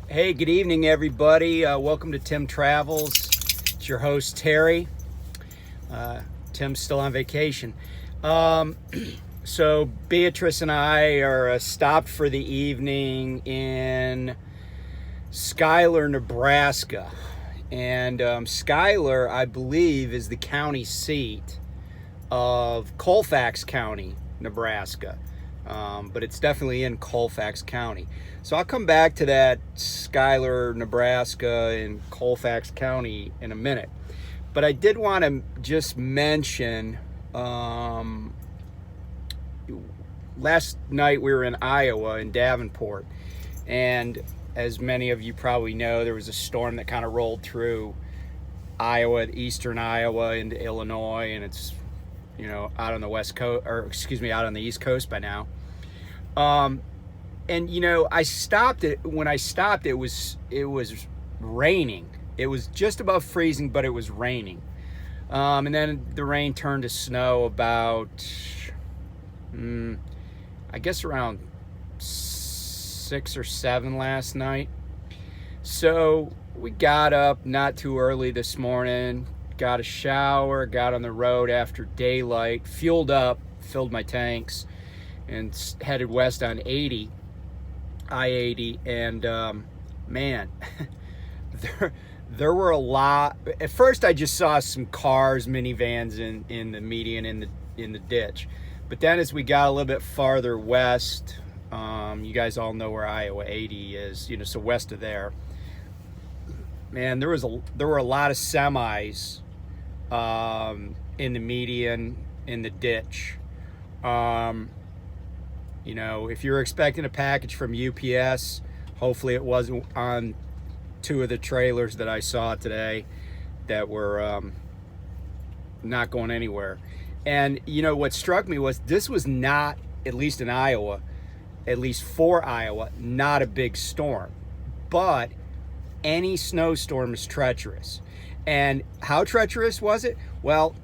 Hey, good evening, everybody. Welcome to Tim Travels. It's your host, Terry. Tim's still on vacation. Um, so, Beatrice and I are stopped for the evening in Skyler, Nebraska. And Skyler, I believe, is the county seat of Colfax County, Nebraska. But it's definitely in Colfax County. So I'll come back to that Skyler, Nebraska, and Colfax County in a minute. But I did want to just mention, last night we were in Iowa, in Davenport. And as many of you probably know, there was a storm that kind of rolled through Iowa, eastern Iowa, into Illinois, and it's out on the west coast, or excuse me, out on the east coast by now. And I stopped it. When I stopped, it was raining. It was just above freezing, but it was raining. And then the rain turned to snow about, I guess around 6 or 7 last night. So we got up not too early this morning, got a shower, got on the road after daylight, fueled up, filled my tanks, and headed west on I-80. And man, there were a lot. At first, I just saw some cars, minivans in the median, in the ditch. But then as we got a little bit farther west, you guys all know where Iowa 80 is, so west of there, man, there were a lot of semis in the median, in the ditch. If you're expecting a package from UPS, hopefully it wasn't on 2 of the trailers that I saw today that were not going anywhere. And what struck me was this was not, at least in Iowa, at least for Iowa, not a big storm. But any snowstorm is treacherous. And how treacherous was it? Well,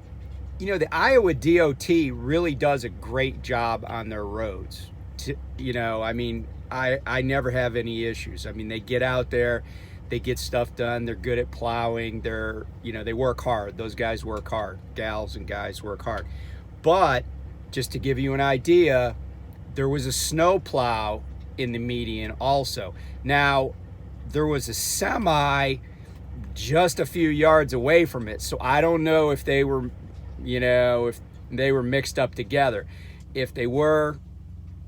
the Iowa DOT really does a great job on their roads. I never have any issues. They get out there, they get stuff done. They're good at plowing. They work hard. Those guys work hard. Gals and guys work hard. But just to give you an idea, there was a snow plow in the median also. Now, there was a semi just a few yards away from it. So I don't know if they were, if they were mixed up together. If they were,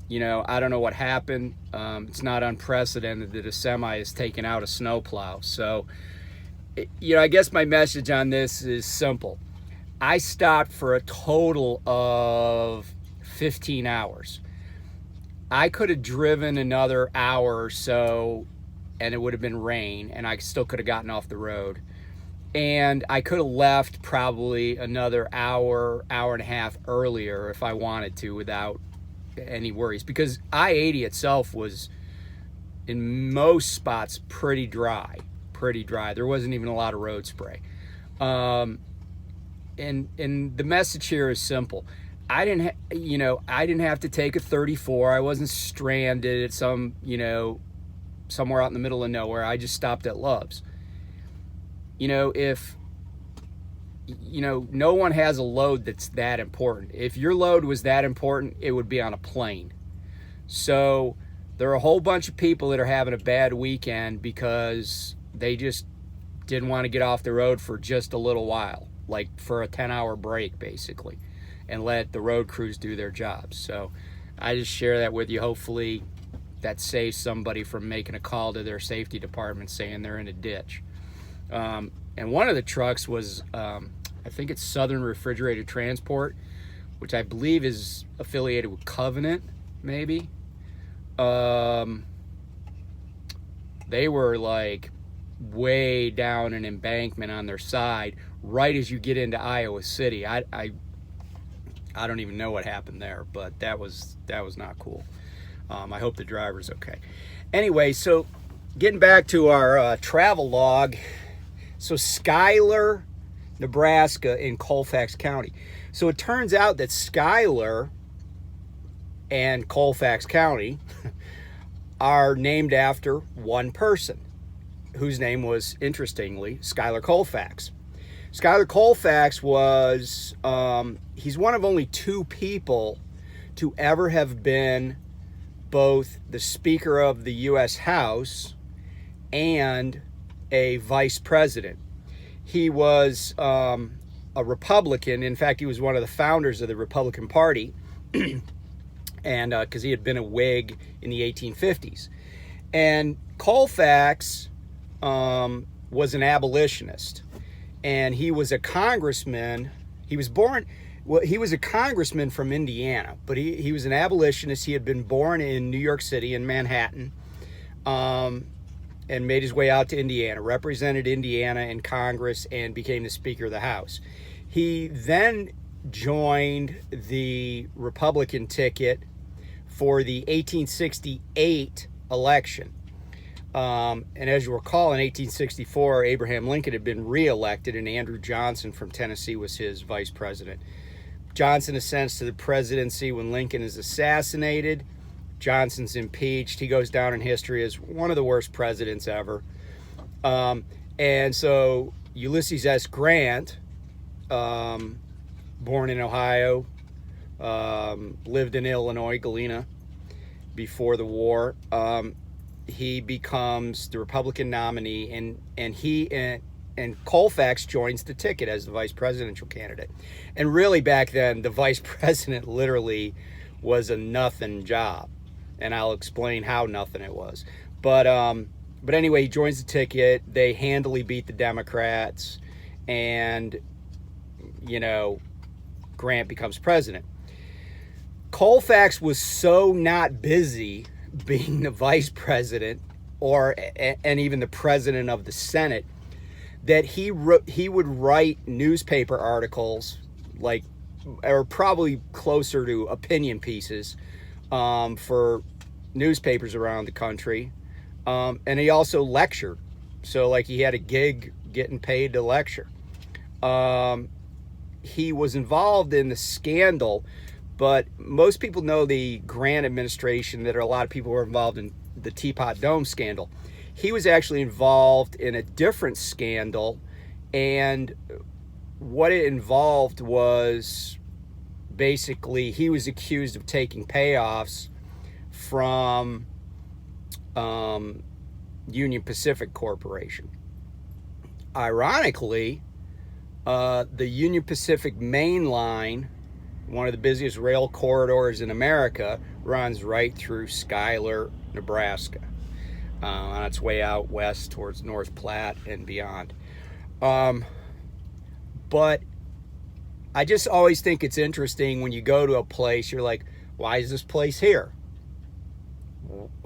I don't know what happened. It's not unprecedented that a semi is taking out a snowplow. So, I guess my message on this is simple. I stopped for a total of 15 hours. I could have driven another hour or so and it would have been rain and I still could have gotten off the road. And I could have left probably another hour and a half earlier if I wanted to without any worries, because I-80 itself was in most spots pretty dry. There wasn't even a lot of road spray. And the message here is simple. I didn't have to take a 34. I wasn't stranded at some, somewhere out in the middle of nowhere. I just stopped at Love's. If no one has a load that's that important. If your load was that important, it would be on a plane. So there are a whole bunch of people that are having a bad weekend because they just didn't want to get off the road for just a little while, like for a 10-hour break basically, and let the road crews do their jobs. So I just share that with you. Hopefully that saves somebody from making a call to their safety department saying they're in a ditch. And one of the trucks was, I think it's Southern Refrigerated Transport, which I believe is affiliated with Covenant, maybe. They were like way down an embankment on their side, right as you get into Iowa City. I don't even know what happened there, but that was not cool. I hope the driver's okay. Anyway, so getting back to our travel log. So Skyler, Nebraska in Colfax County. So it turns out that Skyler and Colfax County are named after one person, whose name was, interestingly, Skyler Colfax. Skyler Colfax was, he's one of only two people to ever have been both the Speaker of the U.S. House and a vice president. He was a Republican. In fact, he was one of the founders of the Republican Party, and because he had been a Whig in the 1850s. And Colfax was an abolitionist, and he was a congressman. He was born, well, he was a congressman from Indiana, but he was an abolitionist. He had been born in New York City, in Manhattan, and made his way out to Indiana, represented Indiana in Congress, and became the Speaker of the House. He then joined the Republican ticket for the 1868 election. And as you recall, in 1864, Abraham Lincoln had been reelected, and Andrew Johnson from Tennessee was his vice president. Johnson ascends to the presidency when Lincoln is assassinated. Johnson's impeached. He goes down in history as one of the worst presidents ever. And so Ulysses S. Grant, born in Ohio, lived in Illinois, Galena, before the war. He becomes the Republican nominee, and Colfax joins the ticket as the vice presidential candidate. And really back then, the vice president literally was a nothing job, and I'll explain how nothing it was. But anyway, he joins the ticket. They handily beat the Democrats, and Grant becomes president. Colfax was so not busy being the vice president and even the president of the Senate that he would write newspaper articles, or probably closer to opinion pieces, for newspapers around the country, and he also lectured. So he had a gig getting paid to lecture. He was involved in the scandal, but most people know the Grant administration, that a lot of people were involved in the Teapot Dome scandal. He was actually involved in a different scandal, and what it involved was basically he was accused of taking payoffs from Union Pacific Corporation. Ironically, the Union Pacific Main Line, one of the busiest rail corridors in America, runs right through Skyler, Nebraska, on its way out west towards North Platte and beyond. But I just always think it's interesting when you go to a place, you're like, why is this place here?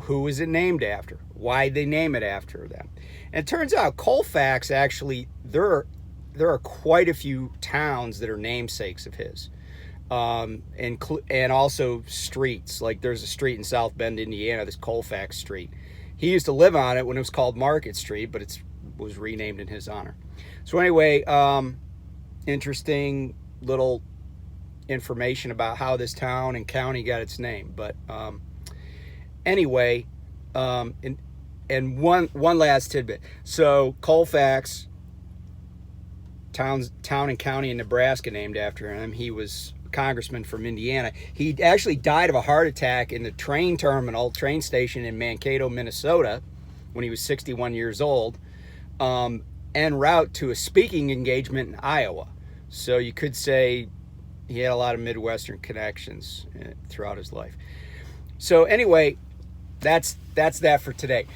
Who is it named after? Why'd they name it after them? And it turns out Colfax, actually, there are quite a few towns that are namesakes of his. And also streets. There's a street in South Bend, Indiana, this Colfax Street. He used to live on it when it was called Market Street, but it was renamed in his honor. So anyway, interesting little information about how this town and county got its name. But anyway, and one last tidbit. So Colfax, town and county in Nebraska named after him. He was congressman from Indiana. He actually died of a heart attack in the train station in Mankato, Minnesota, when he was 61 years old, en route to a speaking engagement in Iowa. So you could say he had a lot of Midwestern connections throughout his life. So anyway, that's that for today.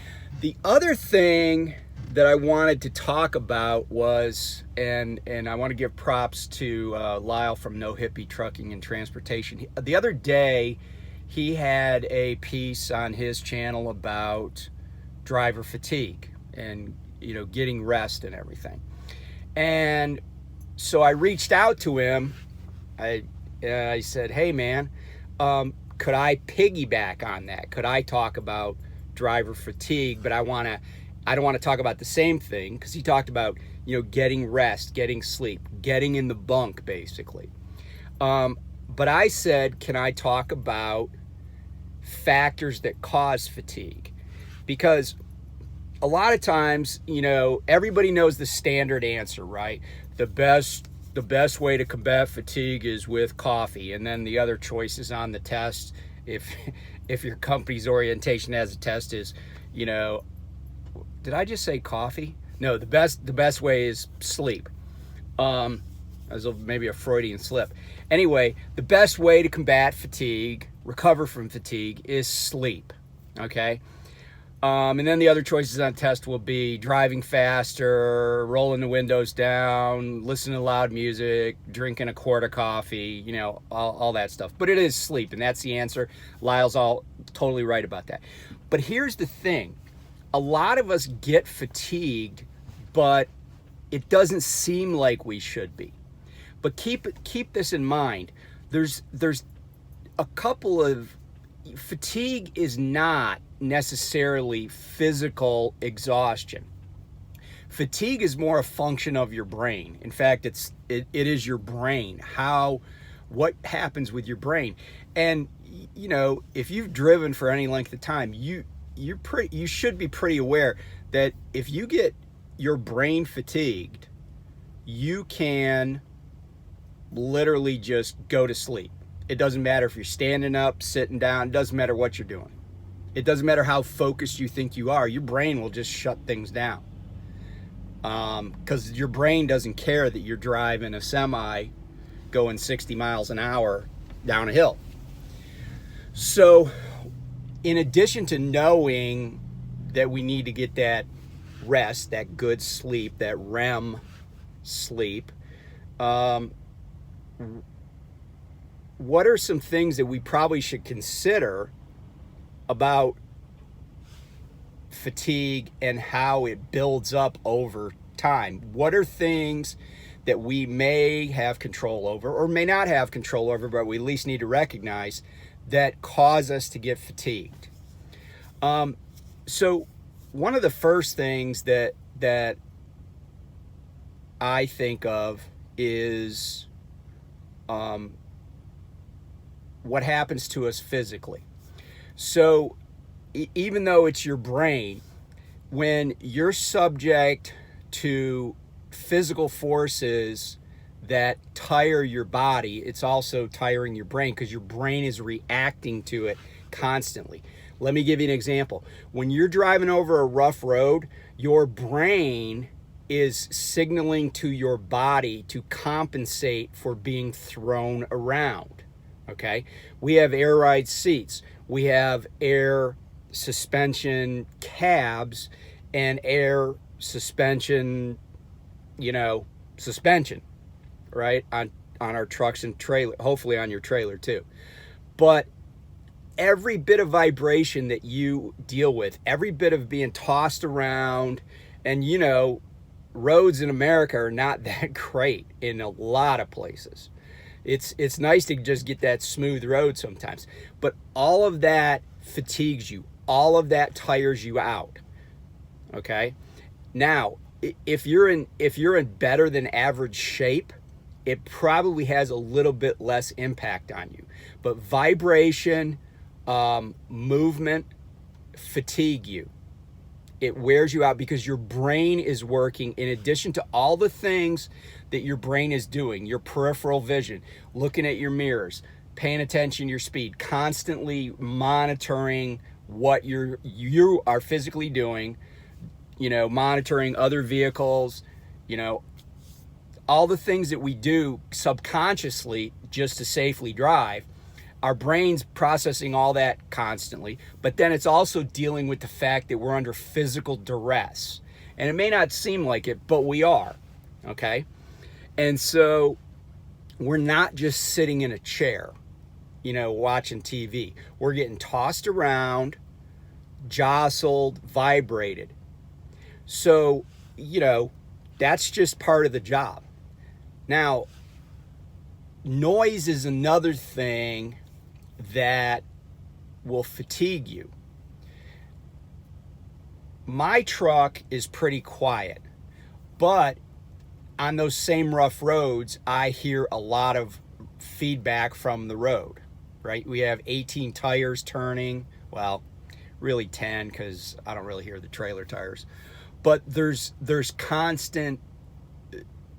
The other thing that I wanted to talk about was, and I want to give props to Lyle from No Hippie Trucking and Transportation. The other day, he had a piece on his channel about driver fatigue and getting rest and everything. And so I reached out to him. I said, hey man, could I piggyback on that? Could I talk about driver fatigue? But I don't want to talk about the same thing, because he talked about, getting rest, getting sleep, getting in the bunk, basically. But I said, can I talk about factors that cause fatigue. Because a lot of times, you know, everybody knows the standard answer, right? The best way to combat fatigue is with coffee, and then the other choices on the test, if your company's orientation as a test is, you know, did I just say coffee? No, the best way is sleep. As maybe a Freudian slip. Anyway, the best way to combat fatigue, recover from fatigue, is sleep. Okay. And then the other choices on test will be driving faster, rolling the windows down, listening to loud music, drinking a quart of coffee, you know, all that stuff. But it is sleep, and that's the answer. Lyle's all totally right about that. But here's the thing. A lot of us get fatigued, but it doesn't seem like we should be. But keep this in mind. There's a couple of, fatigue is not necessarily physical exhaustion. Fatigue is more a function of your brain. In fact, it is your brain. What happens with your brain? And you know, if you've driven for any length of time, you should be pretty aware that if you get your brain fatigued, you can literally just go to sleep. It doesn't matter if you're standing up, sitting down, it doesn't matter what you're doing. It doesn't matter how focused you think you are, your brain will just shut things down. Because your brain doesn't care that you're driving a semi going 60 miles an hour down a hill. So, in addition to knowing that we need to get that rest, that good sleep, that REM sleep, what are some things that we probably should consider about fatigue and how it builds up over time? What are things that we may have control over or may not have control over, but we at least need to recognize that cause us to get fatigued? So one of the first things that I think of is what happens to us physically. So even though it's your brain, when you're subject to physical forces that tire your body, it's also tiring your brain because your brain is reacting to it constantly. Let me give you an example. When you're driving over a rough road, your brain is signaling to your body to compensate for being thrown around. Okay? We have air ride seats. We have air suspension cabs and air suspension, suspension, right? On our trucks and trailer, hopefully on your trailer too. But every bit of vibration that you deal with, every bit of being tossed around, and roads in America are not that great in a lot of places. It's nice to just get that smooth road sometimes, but all of that fatigues you. All of that tires you out. Okay? Now, if you're in better than average shape, it probably has a little bit less impact on you. But vibration, movement, fatigue you. It wears you out because your brain is working in addition to all the things that your brain is doing, your peripheral vision, looking at your mirrors, paying attention to your speed, constantly monitoring what you are physically doing, monitoring other vehicles, all the things that we do subconsciously just to safely drive. Our brain's processing all that constantly, but then it's also dealing with the fact that we're under physical duress. And it may not seem like it, but we are, okay? And so we're not just sitting in a chair, watching TV. We're getting tossed around, jostled, vibrated. So, that's just part of the job. Now, noise is another thing that will fatigue you. My truck is pretty quiet, but on those same rough roads, I hear a lot of feedback from the road. right? We have 18 tires turning. Well, really 10 because I don't really hear the trailer tires. But there's constant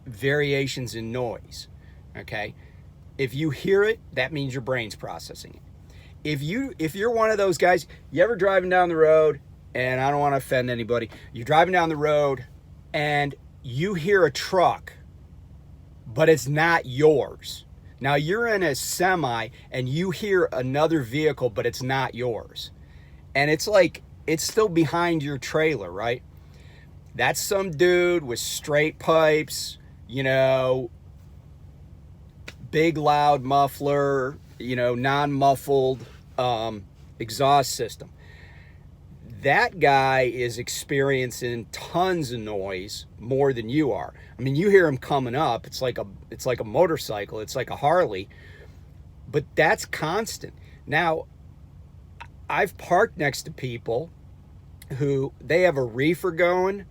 variations in noise, okay? If you hear it, that means your brain's processing it. If you're one of those guys, you ever driving down the road, and I don't want to offend anybody, you're driving down the road and you hear a truck, but it's not yours. Now you're in a semi and you hear another vehicle, but it's not yours. And it's like, it's still behind your trailer, right? That's some dude with straight pipes, you know, big loud muffler, you know, non-muffled exhaust system. That guy is experiencing tons of noise more than you are. I mean, you hear him coming up. It's like a motorcycle. It's like a Harley, but that's constant. Now, I've parked next to people who they have a reefer going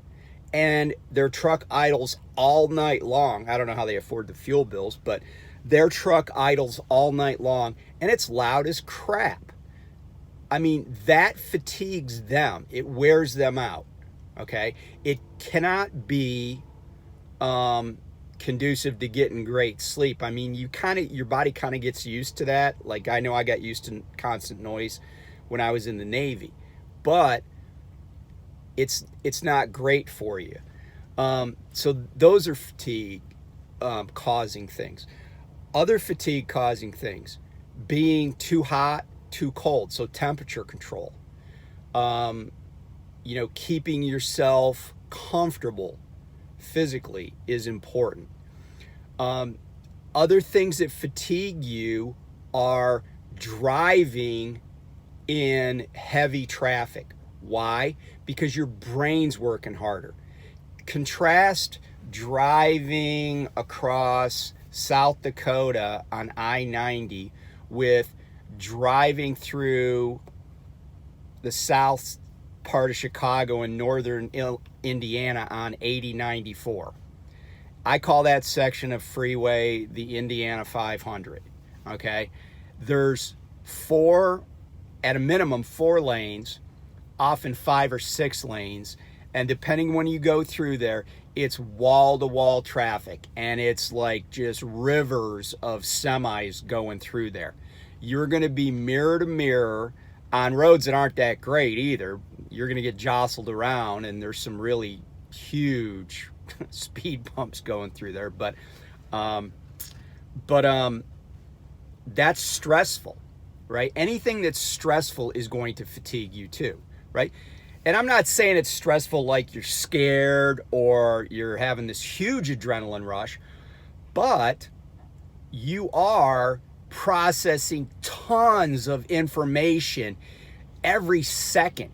and their truck idles all night long. I don't know how they afford the fuel bills, but their truck idles all night long and it's loud as crap. I mean, that fatigues them. It wears them out, okay? It cannot be conducive to getting great sleep. I mean, your body kind of gets used to that. Like, I know I got used to constant noise when I was in the Navy, but it's not great for you. So those are fatigue causing things. Other fatigue causing things, being too hot, too cold, so temperature control. You know, keeping yourself comfortable physically is important. Other things that fatigue you are driving in heavy traffic. Why? Because your brain's working harder. Contrast driving across South Dakota on I-90 with driving through the south part of Chicago and northern Indiana on 8094. I call that section of freeway the Indiana 500, okay? There's at a minimum, 4 lanes, often 5 or 6 lanes, and depending when you go through there, it's wall-to-wall traffic, and it's like just rivers of semis going through there. You're going to be mirror to mirror on roads that aren't that great either. You're going to get jostled around, and there's some really huge speed bumps going through there. But that's stressful, right? Anything that's stressful is going to fatigue you too, right? And I'm not saying it's stressful like you're scared or you're having this huge adrenaline rush, but you are processing tons of information every second.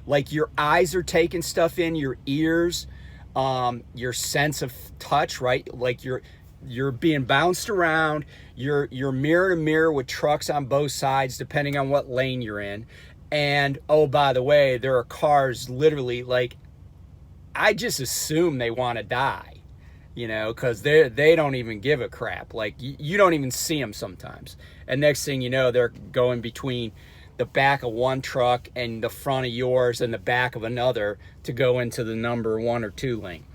Like, your eyes are taking stuff in, your ears, your sense of touch, right? Like you're being bounced around, you're mirror to mirror with trucks on both sides depending on what lane you're in. And oh, by the way, there are cars literally, like, I just assume they want to die, you know, because they don't even give a crap. Like, you don't even see them sometimes. And next thing you know, they're going between the back of one truck and the front of yours and the back of another to go into the number 1 or 2 lane.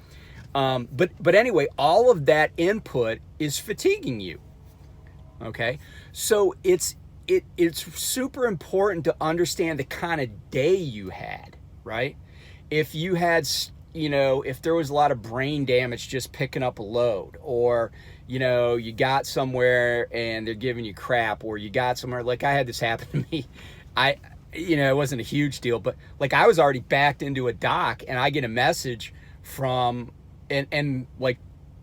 But anyway, all of that input is fatiguing you. Okay, so it's super important to understand the kind of day you had, right? If you had, you know, if there was a lot of brain damage just picking up a load, or, you know, you got somewhere and they're giving you crap, or you got somewhere, like I had this happen to me. You know, it wasn't a huge deal, but like I was already backed into a dock and I get a message from, and like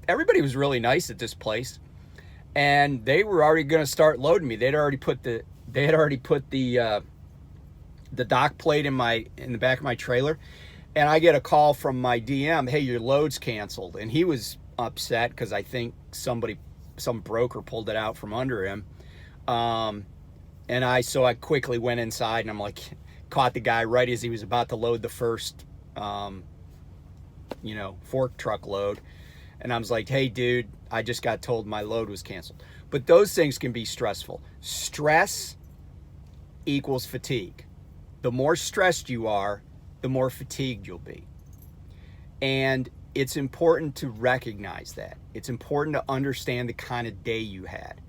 everybody was really nice at this place. And they were already going to start loading me. They had already put the dock plate in the back of my trailer, and I get a call from my DM, "Hey, your load's canceled." And he was upset because I think some broker pulled it out from under him. And I quickly went inside and I'm like, caught the guy right as he was about to load the first, fork truck load. And I was like, "Hey, dude, I just got told my load was canceled." But those things can be stressful. Stress equals fatigue. The more stressed you are, the more fatigued you'll be. And it's important to recognize that. It's important to understand the kind of day you had.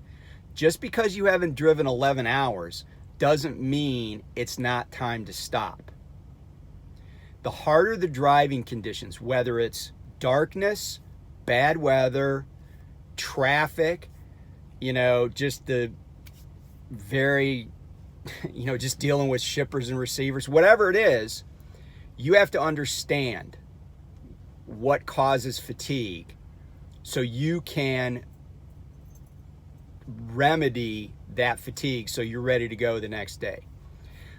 Just because you haven't driven 11 hours doesn't mean it's not time to stop. The harder the driving conditions, whether it's darkness, bad weather, traffic, just the very, just dealing with shippers and receivers, whatever it is, you have to understand what causes fatigue so you can remedy that fatigue so you're ready to go the next day.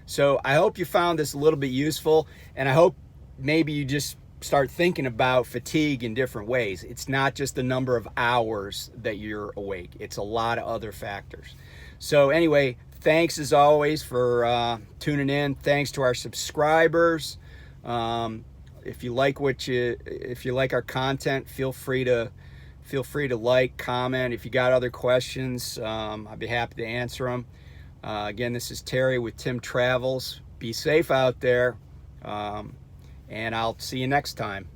So I hope you found this a little bit useful, and I hope maybe you just start thinking about fatigue in different ways. It's not just the number of hours that you're awake. It's a lot of other factors. So anyway, thanks as always for tuning in. Thanks to our subscribers. If you like our content, feel free to like, comment. If you got other questions, I'd be happy to answer them. Again, this is Terry with Tim Travels. Be safe out there, and I'll see you next time.